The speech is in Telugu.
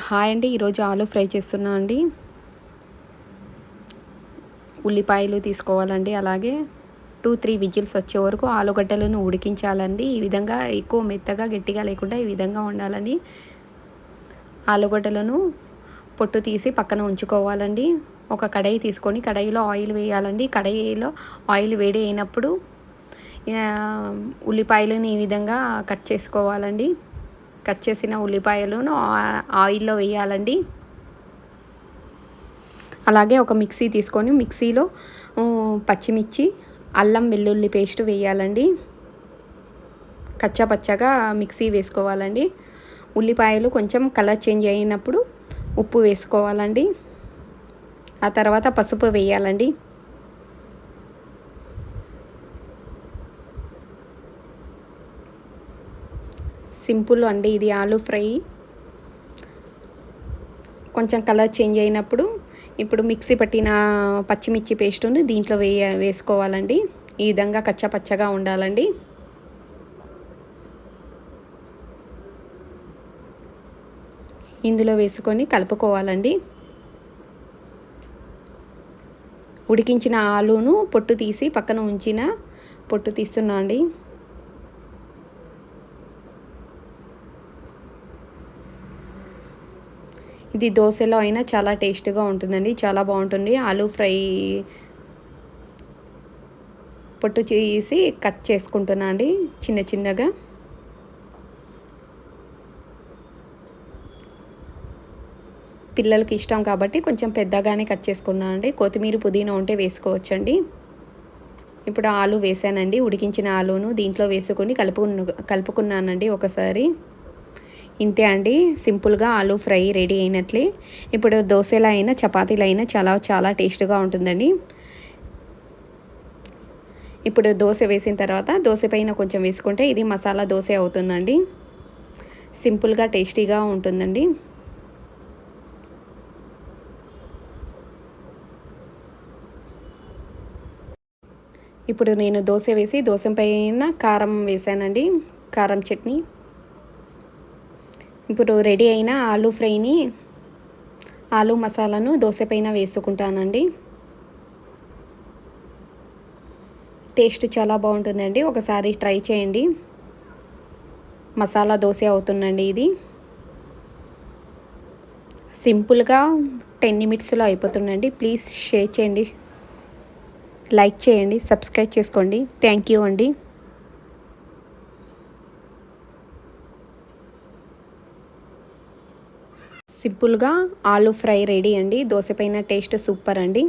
హాయ్ అండి. ఈరోజు ఆలు ఫ్రై చేస్తున్నా అండి. ఉల్లిపాయలు తీసుకోవాలండి. అలాగే 2-3 విజిల్స్ వచ్చే వరకు ఆలుగడ్డలను ఉడికించాలండి. ఈ విధంగా ఎక్కువ మెత్తగా గట్టిగా లేకుండా ఈ విధంగా ఉండాలండి. ఆలుగడ్డలను పొట్టు తీసి పక్కన ఉంచుకోవాలండి. ఒక కడాయి తీసుకొని కడాయిలో ఆయిల్ వేయాలండి. కడాయిలో ఆయిల్ వేడి అయినప్పుడు ఉల్లిపాయలను ఈ విధంగా కట్ చేసుకోవాలండి. కట్ చేసిన ఉల్లిపాయలను ఆయిల్లో వేయాలండి. అలాగే ఒక మిక్సీ తీసుకొని మిక్సీలో పచ్చిమిర్చి, అల్లం వెల్లుల్లి పేస్ట్ వేయాలండి. కచ్చా పచ్చగా మిక్సీ వేసుకోవాలండి. ఉల్లిపాయలు కొంచెం కలర్ చేంజ్ అయినప్పుడు ఉప్పు వేసుకోవాలండి. ఆ తర్వాత పసుపు వేయాలండి. సింపుల్ అండి ఇది ఆలు ఫ్రై. కొంచెం కలర్ చేంజ్ అయినప్పుడు ఇప్పుడు మిక్సీ పట్టిన పచ్చిమిర్చి పేస్టుని దీంట్లో వేసుకోవాలండి. ఈ విధంగా కచ్చా పచ్చగా ఉండాలండి. ఇందులో వేసుకొని కలుపుకోవాలండి. ఉడికించిన ఆలును పొట్టు తీసి పక్కన ఉంచిన పొట్టు తీస్తున్నా అండి. ఇది దోశలో అయినా చాలా టేస్ట్గా ఉంటుందండి. చాలా బాగుంటుంది. ఆలు ఫ్రై పొట్టు తీసి కట్ చేసుకుంటున్నా అండి చిన్న చిన్నగా. పిల్లలకి ఇష్టం కాబట్టి కొంచెం పెద్దగానే కట్ చేసుకున్నా అండి. కొత్తిమీర పుదీనా ఉంటే వేసుకోవచ్చండి. ఇప్పుడు ఆలు వేసానండి. ఉడికించిన ఆలును దీంట్లో వేసుకొని కలుపుకున్నానండి ఒకసారి. ఇంతే అండి, సింపుల్గా ఆలు ఫ్రై రెడీ అయినట్లే. ఇప్పుడు దోశలో అయినా చపాతీలో అయినా చాలా చాలా టేస్ట్గా ఉంటుందండి. ఇప్పుడు దోశ వేసిన తర్వాత దోశ పైన కొంచెం వేసుకుంటే ఇది మసాలా దోశ అవుతుందండి. సింపుల్గా టేస్టీగా ఉంటుందండి. ఇప్పుడు నేను దోశ వేసి దోశ పైన కారం వేసానండి, కారం చట్నీ. ఇప్పుడు రెడీ అయిన ఆలు ఫ్రైని ఆలు మసాలాను దోశ పైన వేసుకుంటానండి. టేస్ట్ చాలా బాగుంటుందండి. ఒకసారి ట్రై చేయండి. మసాలా దోశ అవుతుందండి ఇది. సింపుల్గా 10 నిమిట్స్లో అయిపోతుందండి. ప్లీజ్ షేర్ చేయండి, లైక్ చేయండి, సబ్స్క్రైబ్ చేసుకోండి. థ్యాంక్ యూ అండి. సింపుల్గా ఆలు ఫ్రై రెడీ అండి. దోశ పైన టేస్ట్ సూపర్ అండి.